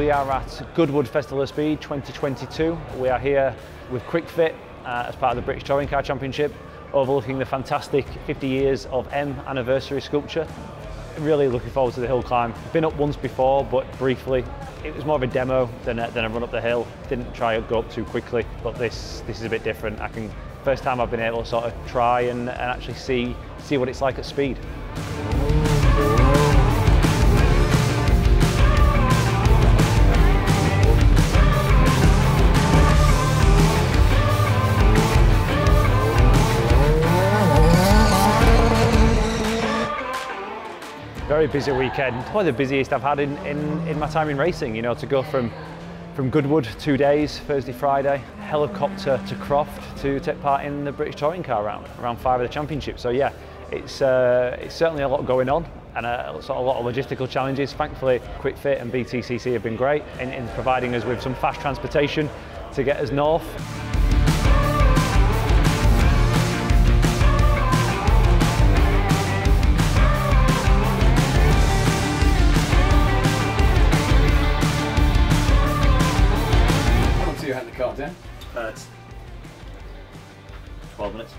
We are at Goodwood Festival of Speed 2022. We are here with Quick Fit as part of the British Touring Car Championship, overlooking the fantastic 50 years of M anniversary sculpture. Really looking forward to the hill climb. Been up once before, but briefly. It was more of a demo than a run up the hill. Didn't try to go up too quickly, but this is a bit different. First time I've been able to sort of try and actually see what it's like at speed. Very busy weekend, probably the busiest I've had in my time in racing. You know, to go from Goodwood 2 days, Thursday, Friday, helicopter to Croft to take part in the British Touring Car round 5 of the championship. So yeah, it's certainly a lot going on and a lot of logistical challenges. Thankfully, Quick Fit and BTCC have been great in providing us with some fast transportation to get us north. You had the car, Dan? 12 minutes.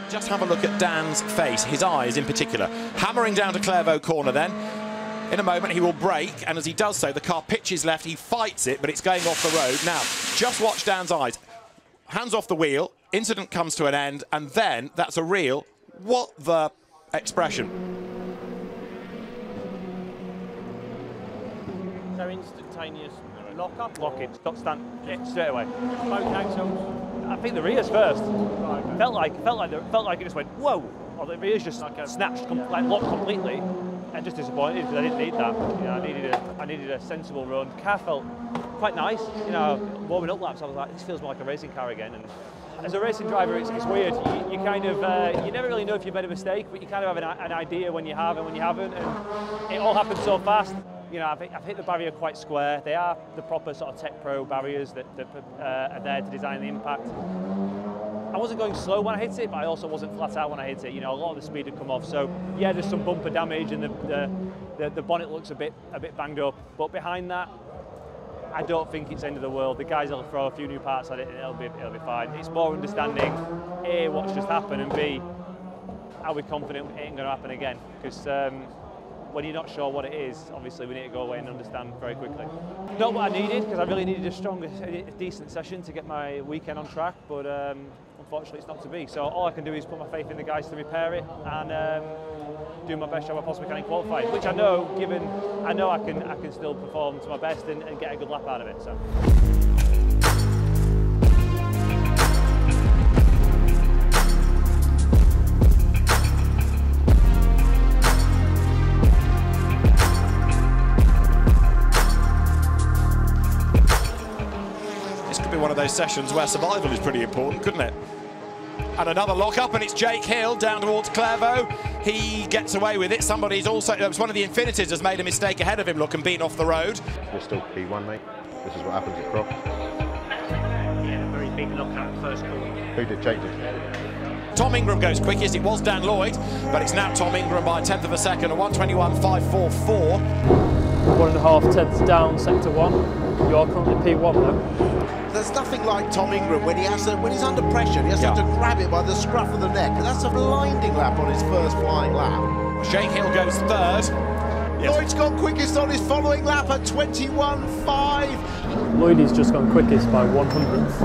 Just have a look at Dan's face, his eyes in particular. Hammering down to Clairvaux corner then. In a moment he will brake, and as he does so the car pitches left, he fights it, but it's going off the road. Now, just watch Dan's eyes. Hands off the wheel, incident comes to an end, and then that's a real, what the expression. So instantaneous lock-up? Lock it, stop, stand, straight away. Both axles? I think the rear's first. Right. Felt like it just went whoa, or the rear's just snatched, locked completely. And just disappointed because I didn't need that. You know, I needed a sensible run. Car felt quite nice. You know, warming up laps, I was like, this feels more like a racing car again. And as a racing driver, it's weird. You kind of you never really know if you've made a mistake, but you kind of have an idea when you have and when you haven't. And it all happened so fast. You know, I've hit the barrier quite square. They are the proper sort of Tech Pro barriers that are there to design the impact. I wasn't going slow when I hit it, but I also wasn't flat out when I hit it. You know, a lot of the speed had come off. So yeah, there's some bumper damage, and the bonnet looks a bit banged up. But behind that, I don't think it's the end of the world. The guys will throw a few new parts at it, and it'll be fine. It's more understanding A, what's just happened, and B, are we confident it ain't going to happen again? Because when you're not sure what it is, obviously we need to go away and understand very quickly. Not what I needed, because I really needed a decent session to get my weekend on track, but unfortunately it's not to be. So all I can do is put my faith in the guys to repair it and do my best job I possibly can in qualifying, which I know I can still perform to my best and get a good lap out of it. So. One of those sessions where survival is pretty important, couldn't it? And another lock-up, and it's Jake Hill down towards Clairvaux. He gets away with it. Somebody's also, it was one of the Infinitors has made a mistake ahead of him, look, and been off the road. We're still P1, mate. This is what happens at Croft. Yeah, very big lock-up first call. Who did Jake do? Tom Ingram goes quickest. It was Dan Lloyd, but it's now Tom Ingram by a tenth of a second, a 1:21.544. 1.5 tenths down, sector 1. You're currently P1 though. There's nothing like Tom Ingram when he's under pressure. He has to grab it by the scruff of the neck. And that's a blinding lap on his first flying lap. Jake Hill goes third. Yes. Lloyd's gone quickest on his following lap at 21.5. Lloyd has just gone quickest by 100th.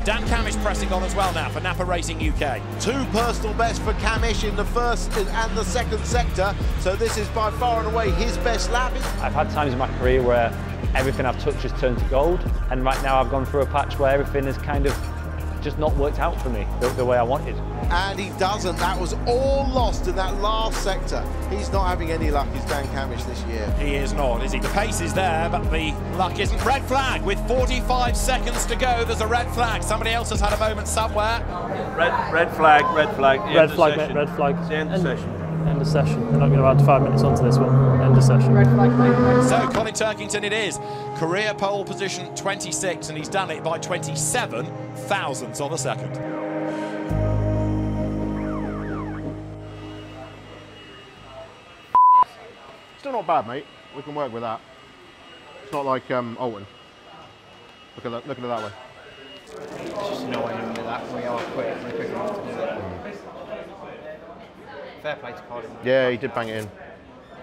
Dan Cammish pressing on as well now for Napa Racing UK. 2 personal bests for Cammish in the first and the second sector. So this is by far and away his best lap. I've had times in my career where everything I've touched has turned to gold, and right now I've gone through a patch where everything has kind of just not worked out for me the way I wanted. And he doesn't. That was all lost in that last sector. He's not having any luck, is Dan Cammish, this year. He is not, is he? The pace is there, but the luck isn't. Red flag with 45 seconds to go. There's a red flag. Somebody else has had a moment somewhere. Red flag. Red flag, mate, red flag. It's the end of the session. End of session. They're not going to add 5 minutes onto this one. End of session. So Colin Turkington it is. Career pole position 26, and he's done it by 27 thousandths of a second. Still not bad, mate. We can work with that. It's not like Alton. Look at it that way. It's just annoying with that. We are quick enough to do that. Fair play to Colin. Yeah, he did bang it in.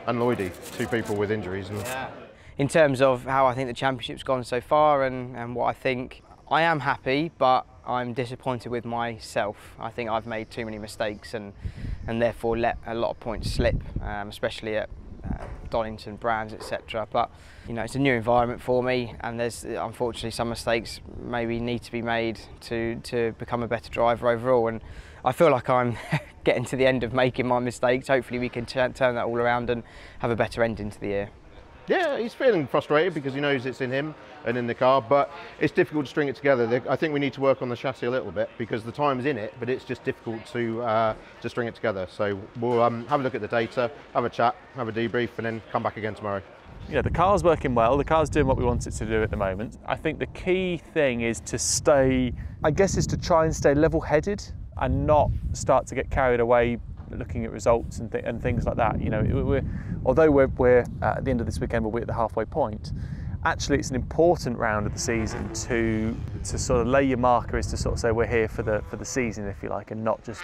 And Lloydie, 2 people with injuries. And yeah. In terms of how I think the championship's gone so far and what I think, I am happy, but I'm disappointed with myself. I think I've made too many mistakes and therefore let a lot of points slip, especially at Donington, Brands, etc. But you know, it's a new environment for me, and there's unfortunately some mistakes maybe need to be made to become a better driver overall. And I feel like I'm getting to the end of making my mistakes. Hopefully we can turn that all around and have a better ending to the year. yeah, he's feeling frustrated because he knows it's in him and in the car, but it's difficult to string it together. I think we need to work on the chassis a little bit because the time's in it, but it's just difficult to string it together. So we'll have a look at the data, have a chat, have a debrief, and then come back again tomorrow. Yeah, the car's working well, the car's doing what we want it to do at the moment. I think the key thing is to stay, I guess, is to try and stay level-headed and not start to get carried away looking at results and things like that. You know, although we're at the end of this weekend, we'll be at the halfway point. Actually, it's an important round of the season to sort of lay your marker, is to sort of say we're here for the season, if you like, and not just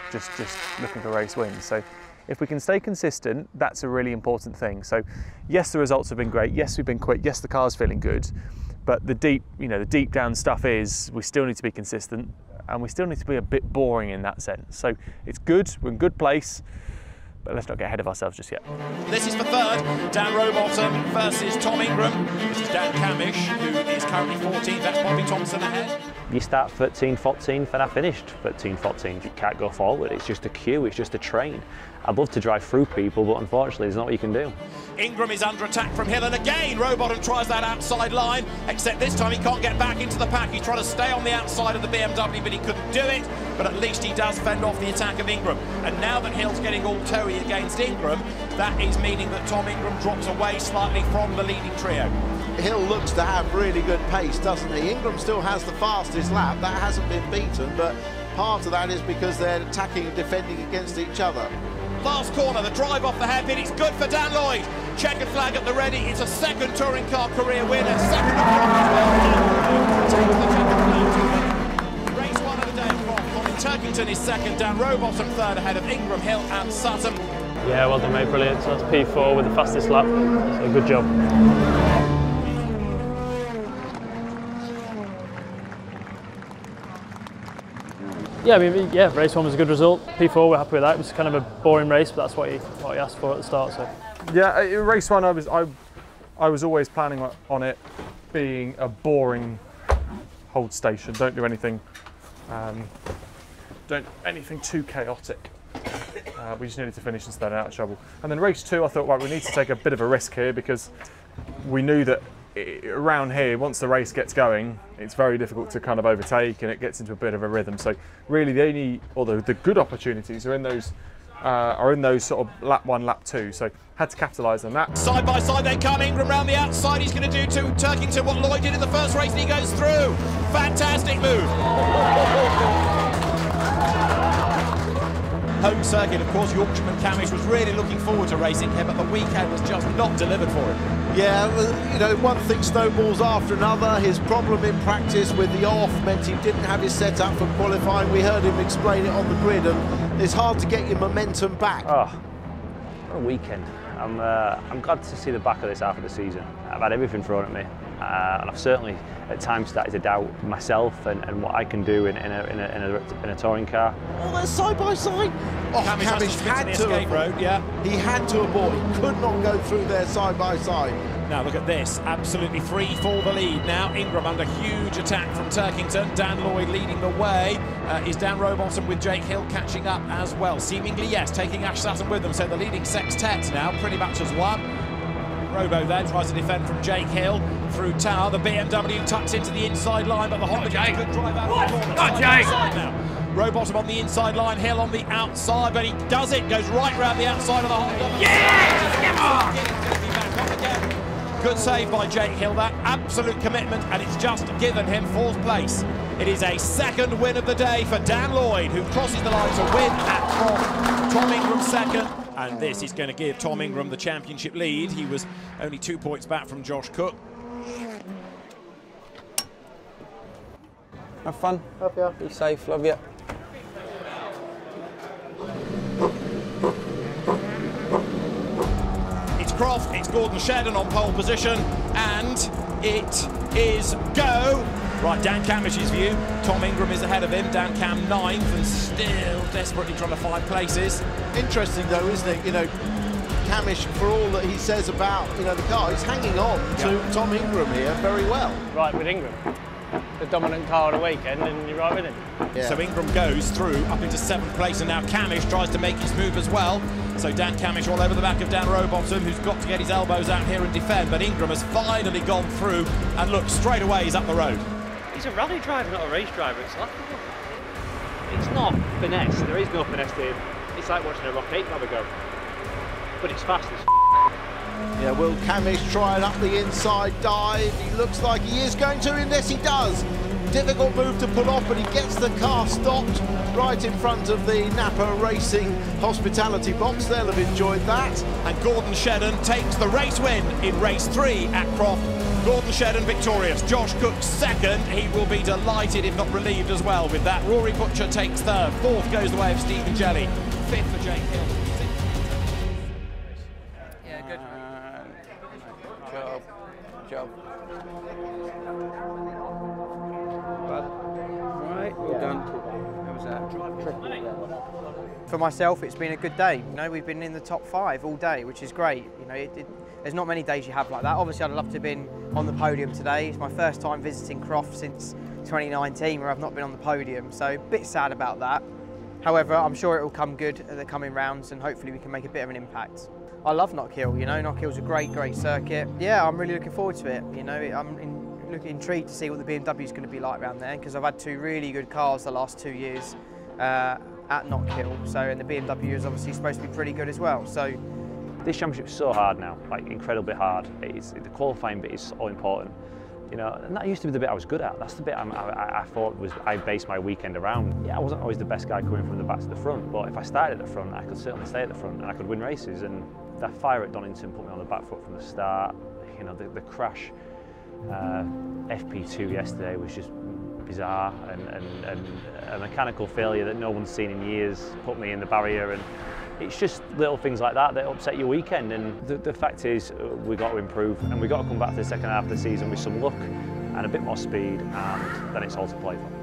looking for race wins. So if we can stay consistent, that's a really important thing. So yes, the results have been great. Yes, we've been quick. Yes, the car's feeling good. But the deep down stuff is we still need to be consistent, and we still need to be a bit boring in that sense. So it's good, we're in good place, but let's not get ahead of ourselves just yet. This is for third, Dan Rowbottom versus Tom Ingram. This is Dan Cammish, who is currently 14th. That's Bobby Thompson ahead. You start 13th, 14th, and I finished 13th, 14th. You can't go forward, it's just a queue, it's just a train. I'd love to drive through people, but unfortunately there's not what you can do. Ingram is under attack from Hill, and again Rowbottom tries that outside line, except this time he can't get back into the pack. He's trying to stay on the outside of the BMW, but he couldn't do it. But at least he does fend off the attack of Ingram. And now that Hill's getting all toey against Ingram, that is meaning that Tom Ingram drops away slightly from the leading trio. Hill looks to have really good pace, doesn't he? Ingram still has the fastest lap. That hasn't been beaten, but part of that is because they're attacking and defending against each other. Last corner, the drive off the hairpin, it's good for Dan Lloyd. Checkered flag at the ready, it's a second touring car career winner, second of all as well. Takes the checkered flag. Race one of the day at Croft. Colin Turkington is second, Dan Rowbottom third ahead of Ingram, Hill and Sutton. Yeah, well done, mate, brilliant. So that's P4 with the fastest lap, so good job. Yeah, I mean, yeah, race one was a good result. P4, we're happy with that. It was kind of a boring race, but that's what he asked for at the start. So. Yeah, race one, I was always planning on it being a boring hold station. Don't do anything, too chaotic. We just needed to finish and stay out of trouble. And then race two, I thought, right, we need to take a bit of a risk here because we knew that around here, once the race gets going, it's very difficult to kind of overtake and it gets into a bit of a rhythm. So really the good opportunities are in those sort of lap one, lap two. So had to capitalise on that. Side by side they come, Ingram round the outside. He's going to do to Turkington what Lloyd did in the first race and he goes through. Fantastic move. Home circuit, of course, Yorkshireman Cammish was really looking forward to racing here, but the weekend was just not delivered for him. Yeah, well, you know, one thing snowballs after another. His problem in practice with the off meant he didn't have his setup for qualifying. We heard him explain it on the grid, and it's hard to get your momentum back. Oh, what a weekend. I'm glad to see the back of this half of the season. I've had everything thrown at me, and I've certainly at times started to doubt myself and what I can do in a touring car. Oh, they're side by side. Oh, Cammish had to avoid. Yeah. He had to avoid. He could not go through there side by side. Now look at this, absolutely free for the lead. Now Ingram under huge attack from Turkington. Dan Lloyd leading the way. Is Dan Rowbottom with Jake Hill catching up as well? Seemingly yes, taking Ash Sutton with them. So the leading sextet now pretty much as one. Robo there tries to defend from Jake Hill through Tower. The BMW tucks into the inside line, but the Honda gets a good drive out of the corner. Side now. Rowbottom on the inside line, Hill on the outside, but he does it, goes right round the outside of the Honda. Yeah! Good save by Jake Hill, that absolute commitment, and it's just given him 4th place. It is a 2nd win of the day for Dan Lloyd, who crosses the line to win at Croft. Tom Ingram 2nd, and this is going to give Tom Ingram the championship lead. He was only 2 points back from Josh Cook. Have fun. Love you. Be safe. Love you. It's Croft, it's Gordon Shedden on pole position, and it is go. Right, Dan Cammish's view. Tom Ingram is ahead of him. Dan Cam 9th and still desperately trying to find places. Interesting though, isn't it? You know, Cammish, for all that he says about, you know, the car, he's hanging on to Tom Ingram here very well. Right with Ingram. The dominant car of the weekend, and you're right with him. Yeah. So Ingram goes through up into 7th place, and now Cammish tries to make his move as well. So Dan Cammish all over the back of Dan Rowbottom, who's got to get his elbows out here and defend, but Ingram has finally gone through, and look, straight away he's up the road. He's a rally driver, not a race driver. It's laughable. It's not finesse. There is no finesse to him. It's like watching a Rock 8 grabber go. But it's fast as Yeah, will Cammish try it up the inside dive? He looks like he is going to, and yes he does. Difficult move to pull off, but he gets the car stopped right in front of the Napa Racing hospitality box. They'll have enjoyed that. And Gordon Shedden takes the race win in race 3 at Croft. Gordon Shedden victorious. Josh Cook 2nd. He will be delighted, if not relieved as well, with that. Rory Butcher takes 3rd. 4th goes the way of Stephen Jelly. 5th for Jake Hill. Yeah, good. Job. Right, well done. How was that? For myself, it's been a good day. You know, we've been in the top 5 all day, which is great. You know, there's not many days you have like that. Obviously, I'd love to have been on the podium today. It's my first time visiting Croft since 2019, where I've not been on the podium, so a bit sad about that. However, I'm sure it will come good at the coming rounds, and hopefully we can make a bit of an impact. I love Knockhill, you know, Knockhill's a great circuit. Yeah, I'm really looking forward to it. You know, I'm intrigued to see what the BMW is going to be like around there, because I've had 2 really good cars the last 2 years at Knockhill. So, and the BMW is obviously supposed to be pretty good as well. So, this championship is so hard now, like incredibly hard. The qualifying bit is so important, you know, and that used to be the bit I was good at. That's the bit I thought I based my weekend around. Yeah, I wasn't always the best guy coming from the back to the front, but if I started at the front, I could certainly stay at the front and I could win races. And that fire at Donington put me on the back foot from the start. You know, the crash FP2 yesterday was just bizarre, and a mechanical failure that no one's seen in years put me in the barrier. And it's just little things like that upset your weekend, and the fact is we've got to improve, and we've got to come back to the second half of the season with some luck and a bit more speed, and then it's all to play for.